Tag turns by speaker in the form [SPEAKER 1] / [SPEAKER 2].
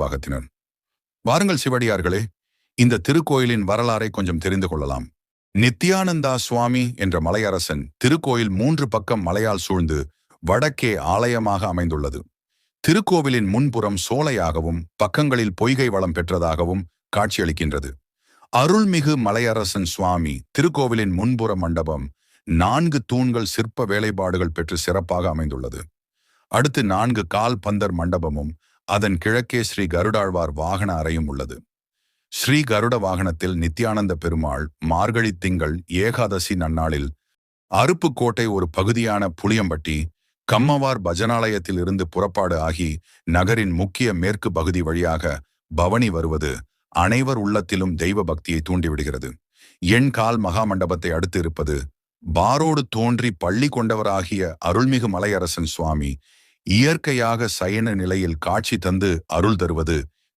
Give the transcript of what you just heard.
[SPEAKER 1] பாகத்தினர். வாருங்கள் சிவடியார்களே, இந்த திருக்கோயிலின் வரலாறை கொஞ்சம் தெரிந்து கொள்ளலாம். நித்யானந்தா சுவாமி என்ற மலையரசன் திருக்கோயில் 3 பக்கம் மலையால் சூழ்ந்து வடக்கே ஆலயமாக அமைந்துள்ளது. திருக்கோவிலின் முன்புறம் சோலையாகவும் பக்கங்களில் பொய்கை வளம் பெற்றதாகவும் காட்சியளிக்கின்றது. அருள்மிகு மலையரசன் சுவாமி திருக்கோவிலின் முன்புற மண்டபம் 4 தூண்கள் சிற்ப வேலைப்பாடுகள் பெற்று சிறப்பாக அமைந்துள்ளது. அடுத்து 4 கால் பந்தர் மண்டபமும் அதன் கிழக்கே ஸ்ரீ கருடாழ்வார் வாகன அறையும் உள்ளது. ஸ்ரீ கருட வாகனத்தில் நித்யானந்த பெருமாள் மார்கழி திங்கள் ஏகாதசி நன்னாளில் அருப்புக்கோட்டை ஒரு பகுதியான புளியம்பட்டி கம்மவார் பஜனாலயத்தில் இருந்து புறப்பாடு ஆகி நகரின் முக்கிய மேற்கு பகுதி வழியாக பவனி வருவது அனைவர் உள்ளத்திலும் தெய்வ பக்தியை தூண்டிவிடுகிறது. கால் மகாமண்டபத்தை அடுத்து இருப்பது பாரோடு தோன்றி பள்ளி கொண்டவராகிய அருள்மிகு மலையரசன் சுவாமி இயற்கையாக சயன நிலையில் காட்சி தந்து அருள் தருவது